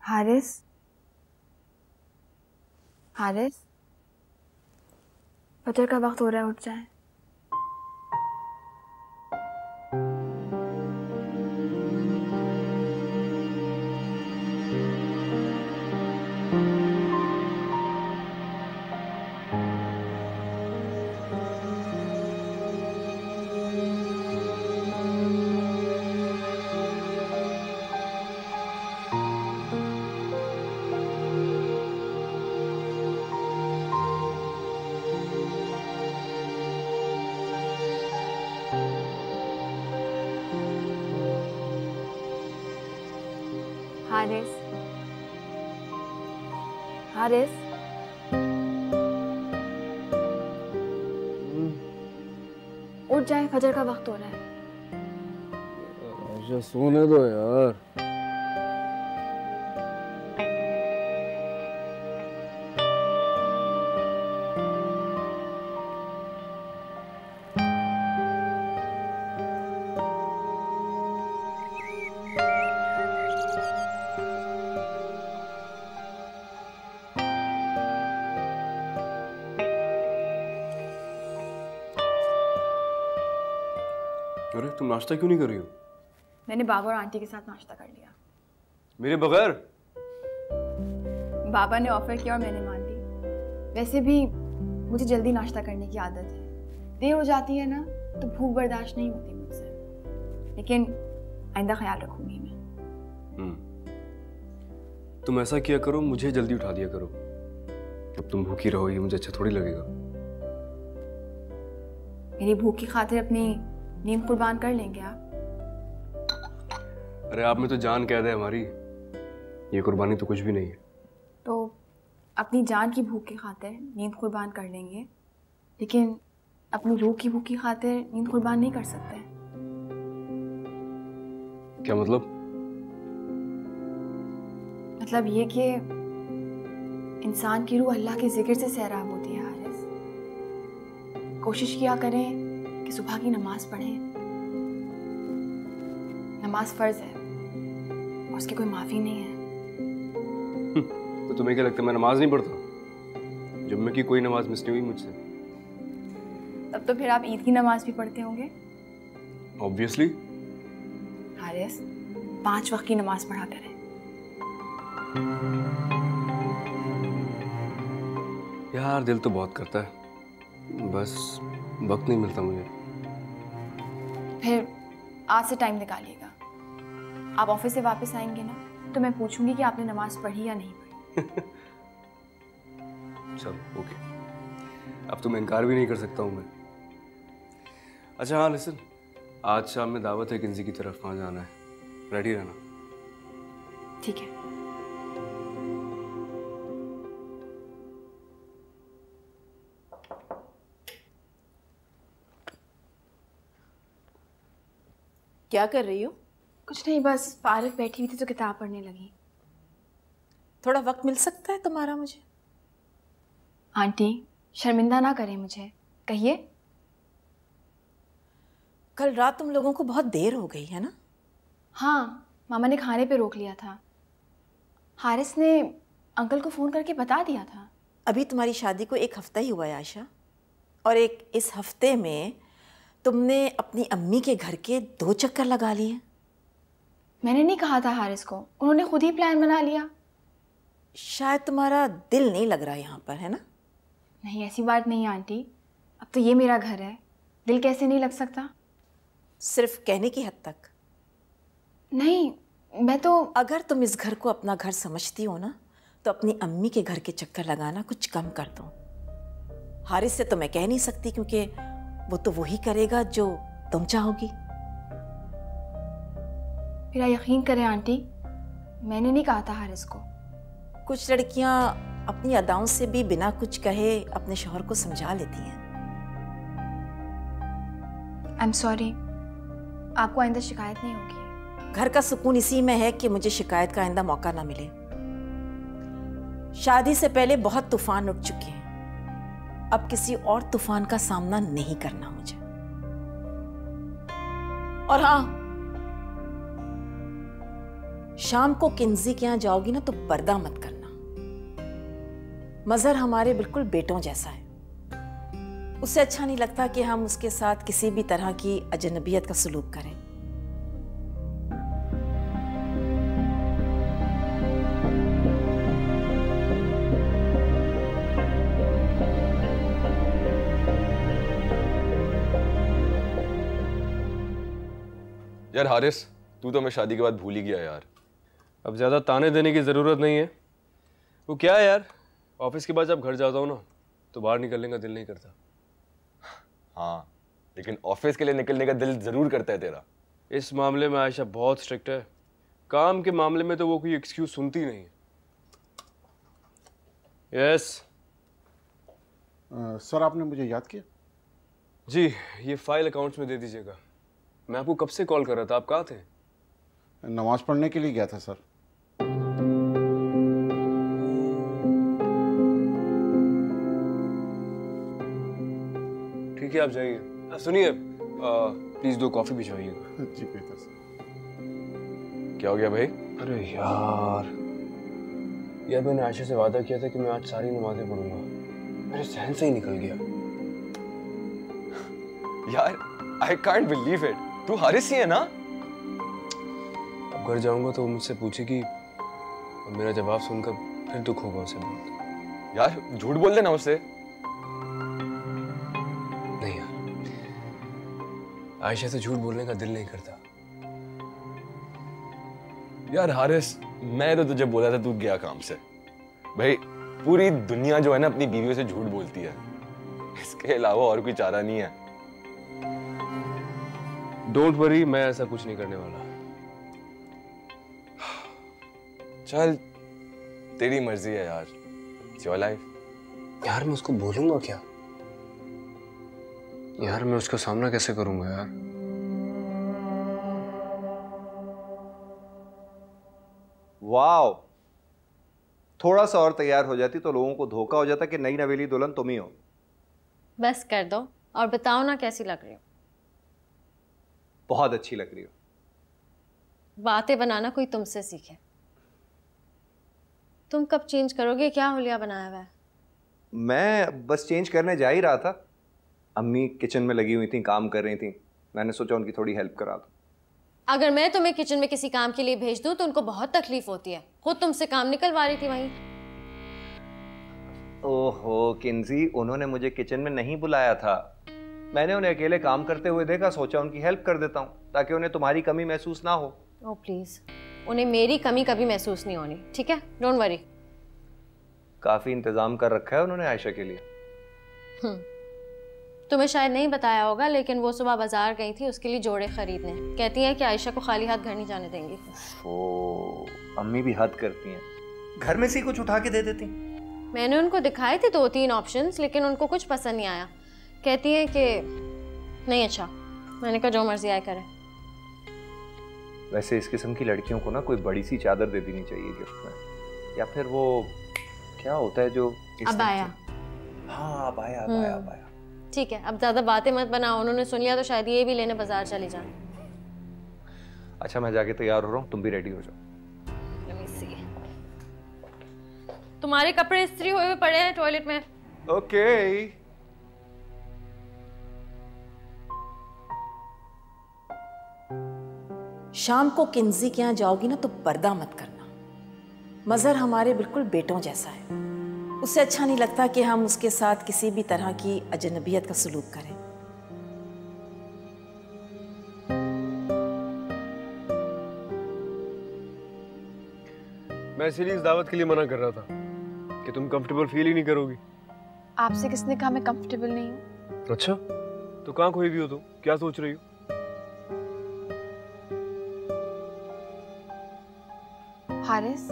हारिस, हारिस, फजर का वक्त हो रहा है, उठ जाए। हारिस, हारिस, उठ जाए, फजर का वक्त हो रहा है। आयशा सोने दो यार। अरे तुम नाश्ता क्यों नहीं कर रही हो? मैंने बाबा और आंटी के साथ नाश्ता कर लिया। मेरे बगैर? बाबा ने ऑफर किया और मैंने मान ली। वैसे भी मुझे जल्दी नाश्ता करने की आदत है, देर हो जाती है ना तो भूख बर्दाश्त नहीं होती मुझसे, लेकिन आइंदा ख्याल रखूंगी मैं। तुम ऐसा किया करो, मुझे जल्दी उठा दिया करो। अब तुम भूखी रहोगी, मुझे अच्छा थोड़ी लगेगा। मेरी भूख की खातिर अपनी नींद कुर्बान कर लेंगे आप? अरे आप में तो जान कैद है हमारी, ये कुर्बानी तो कुछ भी नहीं है। तो अपनी जान की भूख की खातिर नींद कुर्बान कर लेंगे, लेकिन अपनी रूह की भूख की खातिर नींद कुर्बान नहीं कर सकते। क्या मतलब? मतलब ये कि इंसान की रूह अल्लाह के जिक्र से सैराब होती है हारिस। कोशिश किया करें कि सुबह की नमाज पढ़ें। नमाज फर्ज है और उसकी कोई माफी नहीं है। तो तुम्हें क्या लगता है मैं नमाज नहीं पढ़ता? जुम्मे की कोई नमाज मिस नहीं हुई मुझसे। तब तो फिर आप ईद की नमाज भी पढ़ते होंगे? ऑब्वियसली। हारिस, 5 वक्त की नमाज पढ़ा करें। यार दिल तो बहुत करता है, बस वक्त नहीं मिलता मुझे। फिर आज से टाइम निकालिएगा। आप ऑफिस से वापस आएंगे ना तो मैं पूछूंगी कि आपने नमाज पढ़ी या नहीं पढ़ी। चलो ओके, अब तो मैं इनकार भी नहीं कर सकता हूँ मैं। अच्छा हाँ लिसन, आज शाम में दावत है किन्जी की तरफ, वहाँ जाना है, रेडी रहना। ठीक है। क्या कर रही हो? कुछ नहीं, बस फारिग बैठी हुई थी तो किताब पढ़ने लगी। थोड़ा वक्त मिल सकता है तुम्हारा मुझे? आंटी शर्मिंदा ना करें मुझे, कहिए। कल रात तुम लोगों को बहुत देर हो गई है ना? हाँ, मामा ने खाने पे रोक लिया था। हारिस ने अंकल को फ़ोन करके बता दिया था। अभी तुम्हारी शादी को 1 हफ्ता ही हुआ है आयशा, और इस हफ्ते में तुमने अपनी अम्मी के घर के 2 चक्कर लगा लिए। मैंने नहीं कहा था हारिस को, उन्होंने खुद ही प्लान बना लिया। शायद तुम्हारा दिल नहीं लग रहा यहाँ पर, है ना? नहीं, ऐसी बात नहीं है आंटी, अब तो ये मेरा घर है, दिल कैसे नहीं लग सकता? सिर्फ कहने की हद तक? नहीं, मैं तो... अगर तुम इस घर को अपना घर समझती हो ना तो अपनी अम्मी के घर के चक्कर लगाना कुछ कम कर दो। हारिस से तो मैं कह नहीं सकती क्योंकि वो तो वही करेगा जो तुम चाहोगी। मेरा यकीन करें आंटी, मैंने नहीं कहा था हारिस को। कुछ लड़कियां अपनी अदाओं से भी बिना कुछ कहे अपने शौहर को समझा लेती हैं। आई एम सॉरी, आपको आइंदा शिकायत नहीं होगी। घर का सुकून इसी में है कि मुझे शिकायत का आइंदा मौका ना मिले। शादी से पहले बहुत तूफान उठ चुके हैं, अब किसी और तूफान का सामना नहीं करना मुझे। और हाँ, शाम को किंजी के यहाँ जाओगी ना तो पर्दा मत करना। मजहर हमारे बिल्कुल बेटों जैसा है। उसे अच्छा नहीं लगता कि हम उसके साथ किसी भी तरह की अजनबियत का सलूक करें। यार हारिस, तू तो मैं शादी के बाद भूल ही गया यार। अब ज़्यादा ताने देने की ज़रूरत नहीं है। वो क्या है यार, ऑफिस के बाद जब घर जाता हूँ ना तो बाहर निकलने का दिल नहीं करता। हाँ, लेकिन ऑफिस के लिए निकलने का दिल जरूर करता है तेरा। इस मामले में आयशा बहुत स्ट्रिक्ट है। काम के मामले में तो वो कोई एक्सक्यूज सुनती नहीं है। यस सर, आपने मुझे याद किया? जी, ये फाइल अकाउंट्स में दे दीजिएगा। मैं आपको कब से कॉल कर रहा था, आप कहाँ थे? नमाज पढ़ने के लिए गया था सर। ठीक है, आप जाइए। सुनिए, प्लीज 2 कॉफी भिजवाइएगा। जी बेहतर सर। क्या हो गया भाई? अरे यार मैंने आयशा से वादा किया था कि मैं आज सारी नमाजें पढ़ूंगा। मेरे सहन से ही निकल गया। यार आई कांट बिलीव इट, तू हारिस ही है ना? अब घर जाऊंगा तो वो मुझसे पूछेगी और मेरा जवाब सुनकर फिर दुख होगा उसे बहुत। यार झूठ बोल देना उससे। नहीं यार, आयशा से झूठ बोलने का दिल नहीं करता। यार हारिस, मैं तो तुझे बोला था तू गया काम से। भाई पूरी दुनिया जो है ना अपनी बीवियों से झूठ बोलती है, इसके अलावा और कोई चारा नहीं है। डोंट वरी, मैं ऐसा कुछ नहीं करने वाला। चल तेरी मर्जी है यार, इट्स योर लाइफ। यार मैं उसको बोलूंगा क्या? यार मैं उसका सामना कैसे करूंगा यार? वाओ, थोड़ा सा और तैयार हो जाती तो लोगों को धोखा हो जाता कि नई नवेली दुल्हन तुम ही हो। बस कर दो और बताओ ना कैसी लग रही हो। बहुत अच्छी लग रही हो। बातें बनाना कोई तुमसे सीखे। तुम कब चेंज करोगे? क्या हुलिया बनाया हुआ है? मैं बस चेंज करने जा ही रहा था। अम्मी किचन में लगी हुई थी, काम कर रही थी। मैंने सोचा उनकी थोड़ी हेल्प करा दूं। अगर मैं तुम्हें किचन में किसी काम के लिए भेज दूं तो उनको बहुत तकलीफ होती है। खुद तुमसे काम निकलवा रही थी वहीं। ओहो किंजी, उन्होंने मुझे किचन में नहीं बुलाया था। मैंने उन्हें अकेले काम करते हुए देखा, सोचा उनकी हेल्प कर देता हूँ ताकि उन्हें तुम्हारी कमी महसूस ना हो। ओह प्लीज, उन्हें मेरी कमी कभी महसूस नहीं होनी, ठीक है? Don't worry. काफी इंतजाम कर रखा है उन्होंने आयशा के लिए। तुम्हें शायद नहीं बताया होगा, लेकिन वो सुबह बाजार गई थी उसके लिए जोड़े खरीदने। कहती हैं कि आयशा को खाली हाथ घर नहीं जाने देंगी। ओ, अम्मी भी हद करती हैं। घर में से कुछ उठा के दे देती। मैंने उनको दिखाए थे 2-3 ऑप्शंस, लेकिन उनको कुछ पसंद नहीं आया। कहती हैं कि नहीं अच्छा। मैंने कहा जो मर्जी आए करे। वैसे इस किस्म की लड़कियों को ना कोई बड़ी सी चादर दे देनी चाहिए गिफ्ट में, या फिर वो क्या होता है जो अबाया। हाँ अबाया, अबाया, अबाया। ठीक है, अब ज्यादा बातें मत बनाओ। उन्होंने सुन लिया तो शायद ये भी लेने बाजार चली जाए। अच्छा मैं जाके तैयार हो रहा हूँ, तुम भी रेडी हो जाओ। Let me see. तुम्हारे कपड़े इस्त्री हुए हुए पड़े हैं टॉयलेट में। ओके। शाम को किंजी के यहाँ जाओगी ना तो पर्दा मत करना। मजहर हमारे बिल्कुल बेटों जैसा है। उसे अच्छा नहीं लगता कि हम उसके साथ किसी भी तरह की अजनबियत का सलूक करें। मैं इसीलिए इस दावत के लिए मना कर रहा था कि तुम कंफर्टेबल फील ही नहीं करोगी। आपसे किसने कहा मैं कंफर्टेबल नहीं हूँ? अच्छा, तो कहाँ खोई हुई हो तुम? क्या सोच रही हो? हारिस,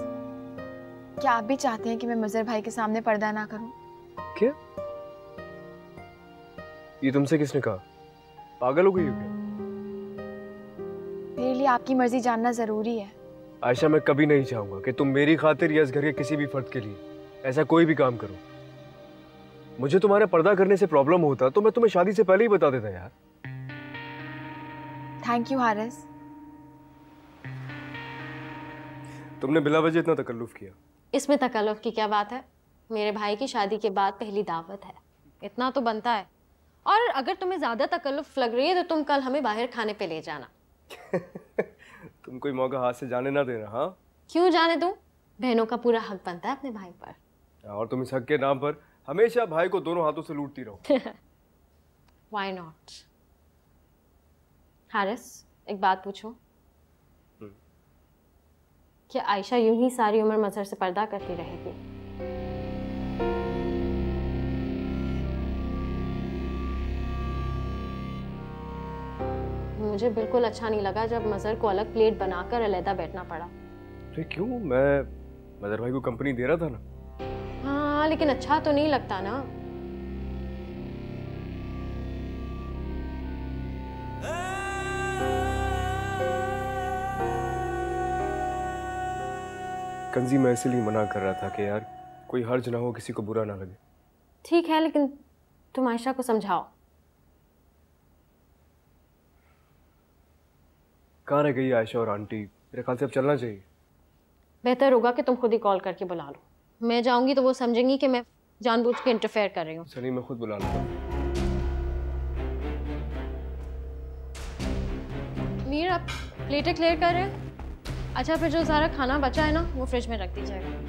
क्या आप भी चाहते हैं कि मैं मजहर भाई के सामने पर्दा ना करूं? क्या? ये तुमसे किसने कहा? पागल हो गई हो क्या? मेरे लिए आपकी मर्जी जानना जरूरी है। आयशा, मैं कभी नहीं चाहूंगा कि तुम मेरी खातिर या इस घर के किसी भी फर्द के लिए ऐसा कोई भी काम करो। मुझे तुम्हारे पर्दा करने से प्रॉब्लम होता तो मैं तुम्हें शादी से पहले ही बता देता यार। Thank you Haris. तुमने बिला वजह इतना तकल्लुफ किया। इसमें तकल्लुफ की क्या बात है? मेरे भाई की शादी के बाद पहली दावत है, इतना तो बनता है। और अगर तुम्हें ज्यादा तकल्लुफ लग रही है तो तुम कल हमें बाहर खाने पे ले जाना। तुम कोई मौका हाथ से जाने ना देना। हाँ, क्यों जाने दूं? बहनों का पूरा हक बनता है अपने भाई पर। और तुम इस हक के नाम पर हमेशा भाई को दोनों हाथों से लूटती रहो। Why not? हारिस, एक बात पूछूं? क्या आयशा यूं ही सारी उम्र मजहर से पर्दा करती रहेगी? मुझे बिल्कुल अच्छा नहीं लगा जब मजहर को अलग प्लेट बनाकर अलहदा बैठना पड़ा। अरे क्यों? मैं मदर भाई को कंपनी दे रहा था ना। हाँ, लेकिन अच्छा तो नहीं लगता ना। कंजी, मैं इसीलिए मना कर रहा था कि यार कोई हर्ज ना हो, किसी को बुरा ना लगे। ठीक है, लेकिन तुम आयशा को समझाओ। कहाँ रह गई आयशा और आंटी? मेरे ख्याल से अब चलना चाहिए। बेहतर होगा कि तुम खुद ही कॉल करके बुला लो। मैं जाऊंगी तो वो समझेंगी कि मैं जानबूझ के इंटरफेयर कर रही हूँ। सनी, मैं खुद बुला लूँगा। मीर, आप प्लेटें क्लियर कर रहे हैं? अच्छा, फिर जो सारा खाना बचा है ना, वो फ्रिज में रख दीजिएगा।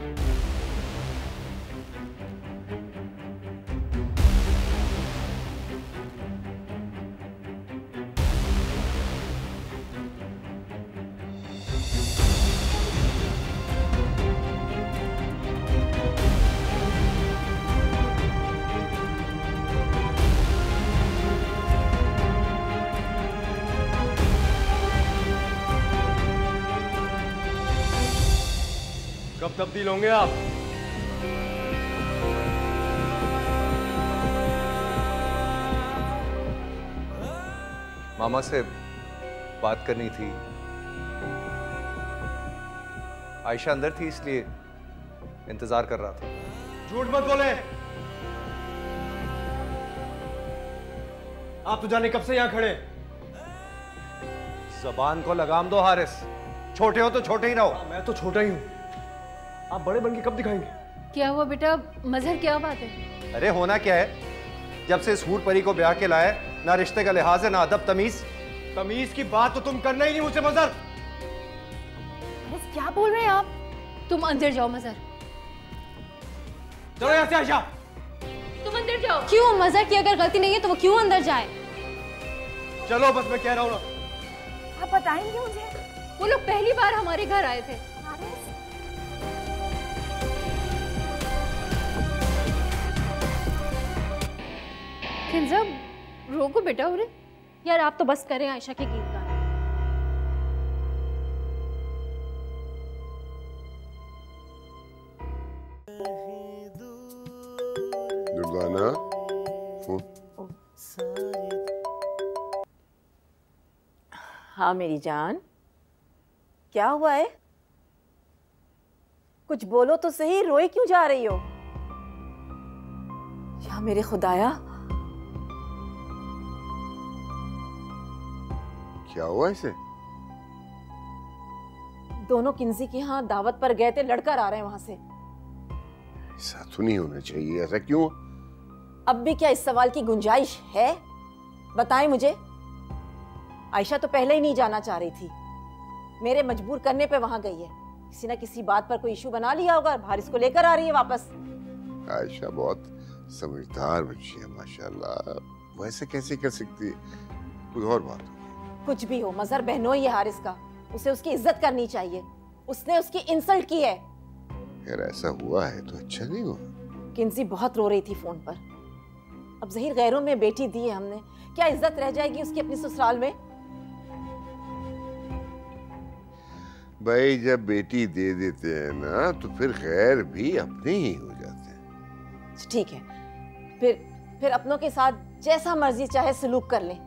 कब तब्दील होंगे आप? मामा से बात करनी थी। आयशा अंदर थी इसलिए इंतजार कर रहा था। झूठ मत बोले। आप तो जाने कब से यहाँ खड़े। जबान को लगाम दो हारिस, छोटे हो तो छोटे ही रहो। मैं तो छोटा ही हूँ, आप बड़े बन के कब दिखाएंगे? क्या हुआ बेटा मजहर, क्या बात है? अरे होना क्या है, जब से इस हूर परी को ब्याह के लाए, ना रिश्ते का लिहाज है ना अदब तमीज। तमीज की बात तो तुम करना ही नहीं मुझसे मजहर। क्या बोल रहे हैं आप? तुम अंदर जाओ मजहर, चलो यहाँ से आयशा। तुम अंदर जाओ। क्यों? मजहर की अगर गलती नहीं है तो वो क्यों अंदर जाए? चलो, बस मैं कह रहा हूँ ना। आप बताएंगे मुझे? वो लोग पहली बार हमारे घर आए थे। किंजा, रोको बेटा। उरे यार, आप तो बस करें आयशा के गीत गाना। दुर्गाना, फोन। हाँ मेरी जान, क्या हुआ है? कुछ बोलो तो सही, रोए क्यों जा रही हो? या मेरे खुदाया, क्या हुआ इसे? दोनों किंजी के यहाँ दावत पर गए थे, लड़कर आ रहे हैं वहां से। ऐसा तो नहीं होना चाहिए। ऐसा क्यों? अब भी क्या इस सवाल की गुंजाइश है? बताएं मुझे। आयशा तो पहले ही नहीं जाना चाह रही थी, मेरे मजबूर करने पे वहां गई है। किसी ना किसी बात पर कोई इशू बना लिया होगा, हारिस को लेकर आ रही है वापस। आयशा बहुत समझदार बच्ची है माशाल्लाह, वैसे कैसे कर सकती है? कोई और बात होगी। कुछ भी हो, मजहर बहनों ही है हारिस का, उसे उसकी इज्जत करनी चाहिए। उसने उसकी इंसल्ट की है। यार ऐसा हुआ है तो अच्छा नहीं हुआ। किंजी बहुत रो रही थी फोन पर। अब ज़हीर गैरों में बेटी दी है हमने, क्या इज्जत रह जाएगी उसकी अपनी ससुराल में? भाई जब बेटी दे देते हैं ना तो फिर खैर भी अपने ही हो जाते हैं। ठीक है, फिर अपनों के साथ जैसा मर्जी चाहे सलूक कर लें,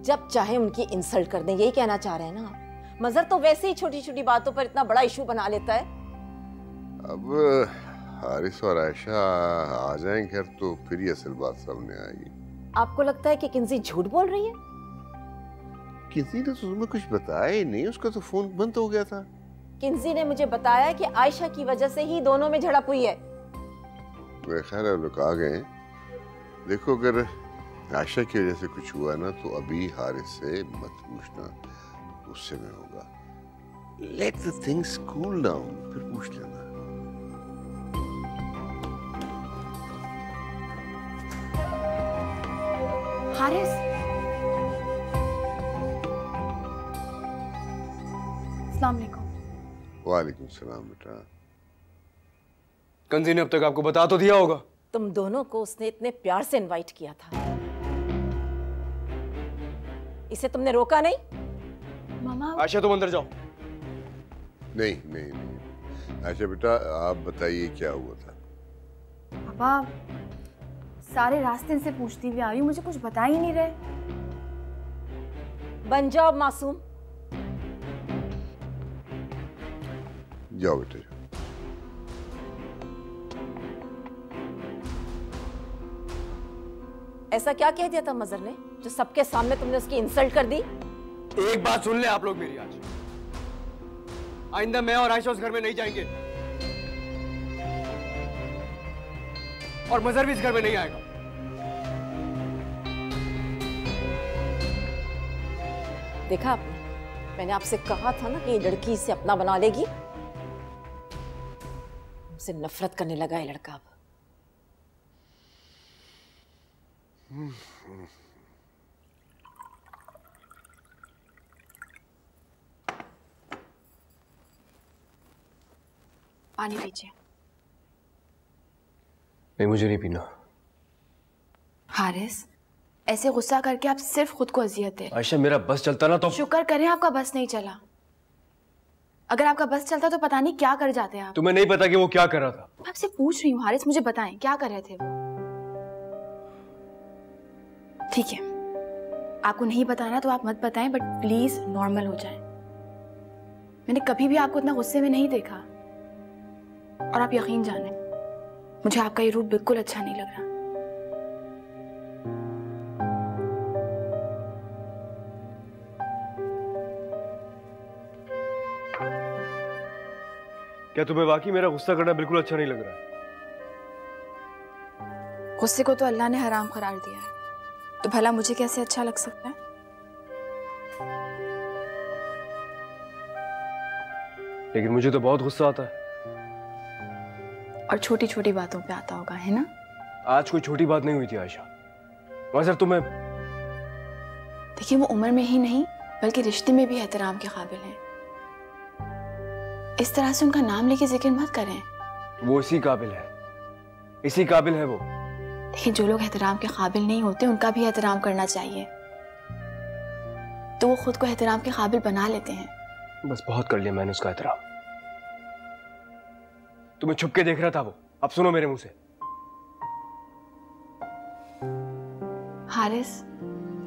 जब चाहे उनकी इंसल्ट कर दें, यही कहना चाह रहे हैं ना आप? मजहर तो वैसे ही छोटी छोटी बातों पर इतना बड़ा इशू बना लेता है। अब हारिस और आयशा आ जाएं घर तो फिर ये असल बात सामने आएगी। आपको लगता है कि किंजी झूठ बोल रही है? किसी ने तो तुम्हें कुछ बताया ही नहीं, उसका तो फोन बंद हो गया था। किन्जी ने मुझे बताया कि आयशा की वजह से ही दोनों में झड़प हुई है। मेरा ख्याल है लोग आ गए। देखो अगर आयशा की वजह से कुछ हुआ ना तो अभी हारिस से मत पूछना, गुस्से में होगा। Let the things cool down, फिर पूछ लेना। हारिस, अस्सलाम वालेकुम। वालेकुम सलाम बेटा। कंजी ने अब तक आपको बता तो दिया होगा। तुम दोनों को उसने इतने प्यार से इनवाइट किया था, इसे तुमने रोका नहीं? मामा, आयशा तुम अंदर जाओ। नहीं नहीं नहीं, अच्छा बेटा आप बताइए क्या हुआ था? पापा सारे रास्ते इनसे पूछती हुई आ रही हूँ, मुझे कुछ बता ही नहीं रहे। बन जाओ मासूम। जाओ बेटा जाओ। ऐसा क्या कह दिया था मजर ने जो सबके सामने तुमने उसकी इंसल्ट कर दी? एक बात सुन ले आप लोग मेरी आज, आइंदा मैं और आयशा उस घर में नहीं जाएंगे और मजर भी इस घर में नहीं आएगा। देखा आपने, मैंने आपसे कहा था ना कि ये लड़की इसे अपना बना लेगी। हमसे नफरत करने लगा ये लड़का अब। पानी पीजिए। नहीं मुझे नहीं पीना। हारिस, ऐसे गुस्सा करके आप सिर्फ खुद को अजियत दे। आयशा मेरा बस चलता ना तो। शुक्र करें आपका बस नहीं चला, अगर आपका बस चलता तो पता नहीं क्या कर जाते आप। तुम्हें नहीं पता कि वो क्या कर रहा था? मैं आपसे पूछ रही हूँ हारिस, मुझे बताएं क्या कर रहे थे वो। ठीक है, आपको नहीं बताना तो आप मत बताएं, बट प्लीज नॉर्मल हो जाएं। मैंने कभी भी आपको इतना गुस्से में नहीं देखा, और आप यकीन जाने मुझे आपका ये रूप बिल्कुल अच्छा नहीं लग रहा। क्या तुम्हें वाकई मेरा गुस्सा करना बिल्कुल अच्छा नहीं लग रहा है? गुस्से को तो अल्लाह ने हराम करार दिया है, तो भला मुझे कैसे अच्छा लग सकता है? लेकिन मुझे तो बहुत गुस्सा आता है। और छोटी छोटी बातों पे आता होगा, है ना? आज कोई छोटी बात नहीं हुई थी आयशा। मगर तुम्हें देखिए, वो उम्र में ही नहीं बल्कि रिश्ते में भी एहतराम के काबिल हैं। इस तरह से उनका नाम लेके जिक्र मत करें। वो इसी काबिल है, इसी काबिल है वो। देखिए, जो लोग एहतराम के काबिल नहीं होते उनका भी एहतराम करना चाहिए, तो वो खुद को एहतराम के काबिल बना लेते हैं। बस बहुत कर लिया मैंने उसका एहतराम। तुम्हें छुप के देख रहा था वो। अब सुनो मेरे मुंह से। हारिस,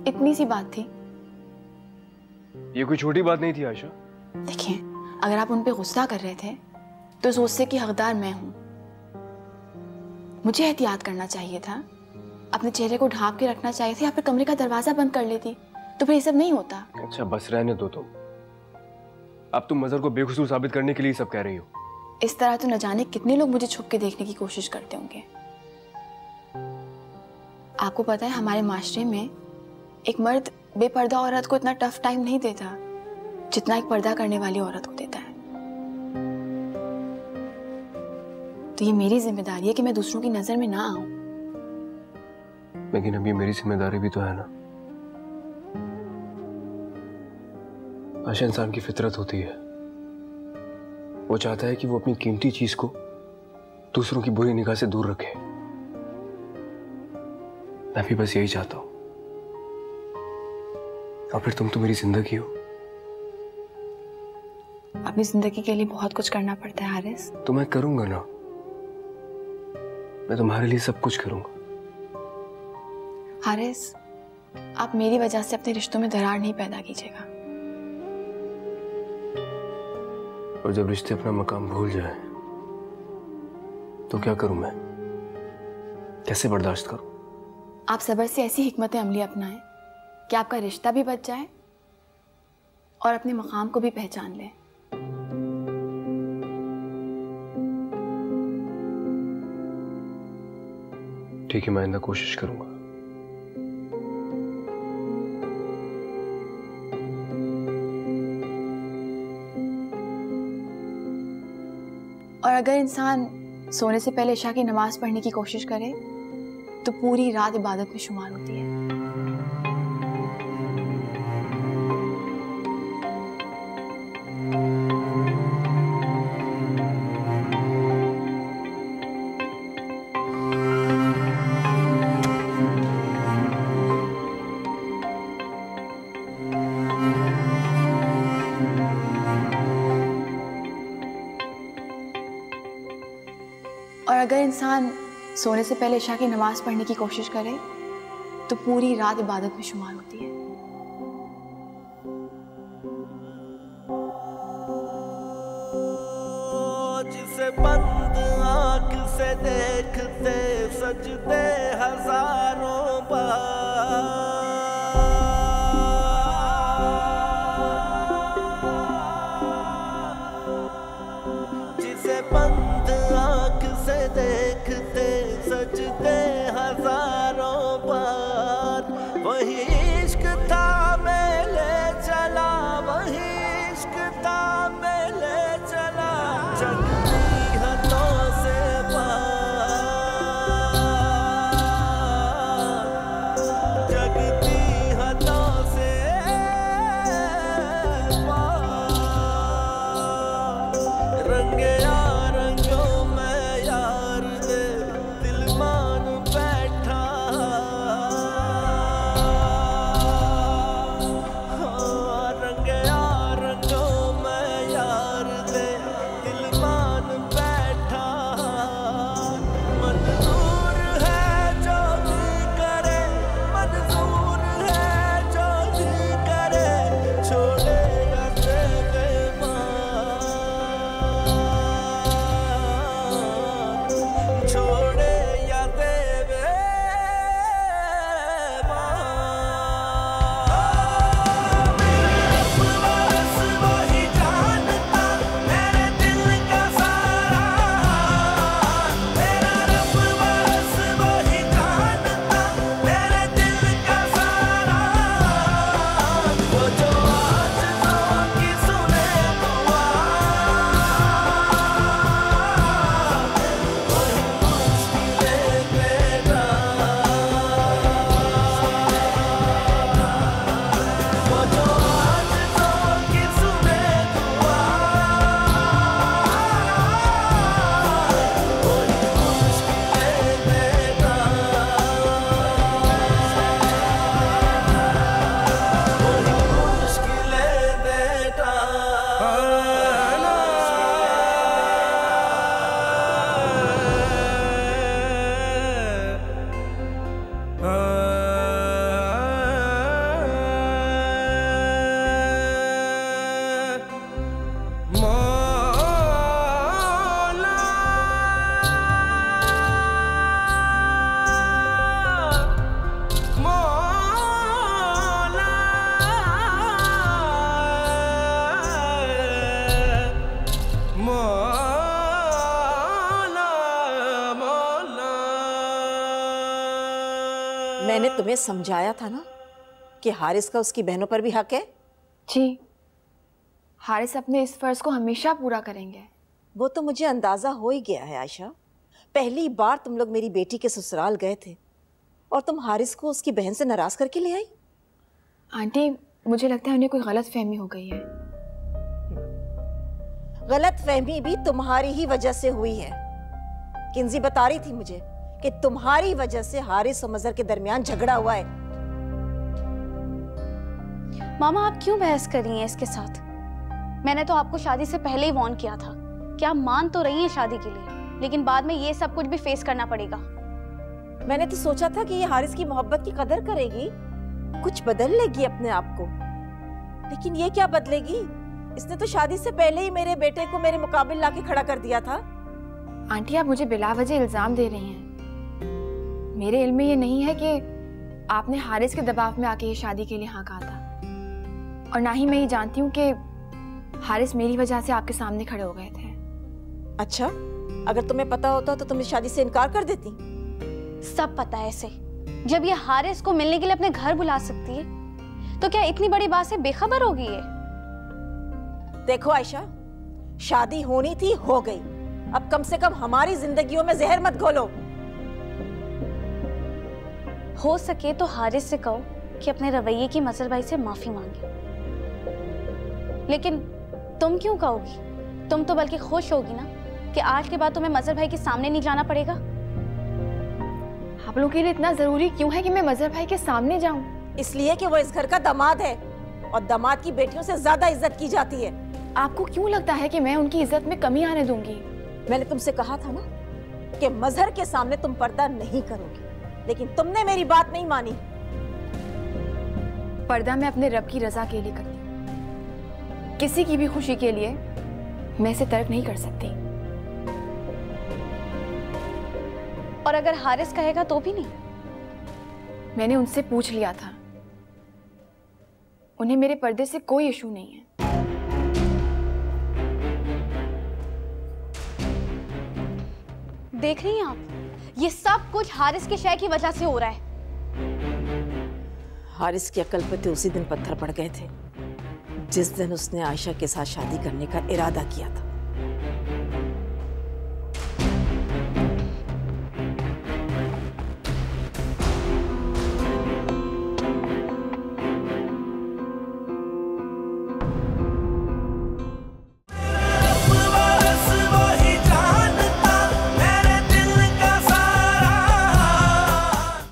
इतनी सी बात थी। ये कोई छोटी बात नहीं थी आयशा। देखिए, अगर आप उन पे गुस्सा कर रहे थे तो इस गुस्से की हकदार मैं हूं। मुझे एहतियात करना चाहिए था, अपने चेहरे को ढांप के रखना चाहिए था, या फिर कमरे का दरवाजा बंद कर लेती तो फिर ये सब नहीं होता। अच्छा बस रहने दो तुम। अब तुम मजर को बेकसूर साबित करने के लिए सब कह रही हो। इस तरह तो न जाने कितने लोग मुझे छुप के देखने की कोशिश करते होंगे। आपको पता है, हमारे माशरे में एक मर्द बेपर्दा औरत को इतना टफ टाइम नहीं देता जितना एक पर्दा करने वाली औरत को देता है। तो ये मेरी जिम्मेदारी है कि मैं दूसरों की नजर में ना आऊं। लेकिन अब ये मेरी जिम्मेदारी भी तो है ना। आयशा, इंसान की फितरत होती है, वो चाहता है कि वो अपनी कीमती चीज को दूसरों की बुरी निगाह से दूर रखे। मैं भी बस यही चाहता हूं। और फिर तुम तो मेरी जिंदगी हो। अपनी जिंदगी के लिए बहुत कुछ करना पड़ता है हारिस। तो मैं करूंगा ना, मैं तुम्हारे लिए सब कुछ करूंगा। हारिस, आप मेरी वजह से अपने रिश्तों में दरार नहीं पैदा कीजिएगा। और जब रिश्ते अपना मकाम भूल जाए तो क्या करूं मैं? कैसे बर्दाश्त करूं? आप सब्र से ऐसी हिकमत अमली अपनाएं कि आपका रिश्ता भी बच जाए और अपने मकाम को भी पहचान लें। ठीक है, मैं आइंदा कोशिश करूंगा। और अगर इंसान सोने से पहले इशा की नमाज पढ़ने की कोशिश करे तो पूरी रात इबादत में शुमार होती है। और अगर इंसान सोने से पहले इशा की नमाज पढ़ने की कोशिश करे तो पूरी रात इबादत में शुमार होती है। जिसे बंद आंख से देखते सजदे हजारों बार, जिसे बंद आंख से देखते सजदे हजारों बार, वही इश्क था मैं ले चला, वही इश्क था मैं ले चला, जगती हदों से पार, जगती हदों से पार, रंगे रंगों में यार दे दिल मान बैठा, रंगे रंगों में यार दे दिल मान बैठा, मंजूर है जो भी करे, मंजूर है जो भी करे, छोड़े या देवे मान, छोड़े या देवे मान। बस वही जानता मेरे दिल का सारा, मेरा रब बस वही जानता मेरे दिल का सारा, वो जो आज़िज़ों की सुने दुआ, वही मुश्किलें बेड़ा, वो जो आज़िज़ों की सुने दुआ, वही मुश्किलें बेड़ा, वही मुश्किलें बेड़ा। मैंने तुम्हें समझाया था ना कि हारिस का उसकी बहनों पर भी हक है। जी, हारिस अपने इस फर्ज को हमेशा पूरा करेंगे। वो तो मुझे अंदाजा हो ही गया है आयशा। पहली बार तुम लोग मेरी बेटी के ससुराल गए थे और तुम हारिस को उसकी बहन से नाराज करके ले आई। आंटी, मुझे लगता है उन्हें कोई गलत फहमी हो गई है। गलत फहमी भी तुम्हारी ही वजह से हुई है। किंजी बता रही थी मुझे कि तुम्हारी वजह से हारिस और मजहर के दरमियान झगड़ा हुआ है। मामा, आप क्यों बहस कर रही हैं इसके साथ? मैंने तो आपको शादी से पहले ही वार्न किया था कि आप मान तो रही हैं शादी के लिए, लेकिन बाद में ये सब कुछ भी फेस करना पड़ेगा। मैंने तो सोचा था कि ये हारिस की मोहब्बत की कदर करेगी, कुछ बदल लेगी अपने आप को, लेकिन ये क्या बदलेगी? इसने तो शादी से पहले ही मेरे बेटे को मेरे मुकाबिल लाके खड़ा कर दिया था। आंटी, आप मुझे बिला वजह इल्जाम दे रही हैं। मेरे इल्म में ये नहीं है कि आपने हारिस के दबाव में आके ये शादी के लिए हाँ कहा था, और ना ही मैं ये जानती हूँ कि हारिस मेरी वजह से आपके सामने खड़े हो गए थे। अच्छा, अगर तुम्हें पता होता तो तुम इस शादी से इनकार कर देती? सब पता है इसे। जब ये हारिस को मिलने के लिए अपने घर बुला सकती है, तो क्या इतनी बड़ी बात से बेखबर होगी ये? देखो आयशा, शादी होनी थी, हो गई। अब कम से कम हमारी जिंदगियों में जहर मत घोलो। हो सके तो हारिस से कहो कि अपने रवैये की मजहर भाई से माफी मांगे। लेकिन तुम क्यों कहोगी? तुम तो बल्कि खुश होगी ना कि आज के बाद तुम्हें मजहर भाई के सामने नहीं जाना पड़ेगा। आप लोगों के लिए इतना जरूरी क्यों है कि मैं मजहर भाई के सामने जाऊं? इसलिए कि वो इस घर का दामाद है और दामाद की बेटियों से ज्यादा इज्जत की जाती है। आपको क्यों लगता है कि मैं उनकी इज्जत में कमी आने दूंगी? मैंने तुमसे कहा था ना कि मजहर के सामने तुम पर्दा नहीं करोगी, लेकिन तुमने मेरी बात नहीं मानी। पर्दा मैं अपने रब की रजा के लिए करती हूँ, किसी की भी खुशी के लिए मैं इसे तर्क नहीं कर सकती। और अगर हारिस कहेगा तो भी नहीं? मैंने उनसे पूछ लिया था, उन्हें मेरे पर्दे से कोई इशू नहीं है। देख रही हैं आप, ये सब कुछ हारिस के शय की वजह से हो रहा है। हारिस की अकल पे तो उसी दिन पत्थर पड़ गए थे जिस दिन उसने आयशा के साथ शादी करने का इरादा किया था।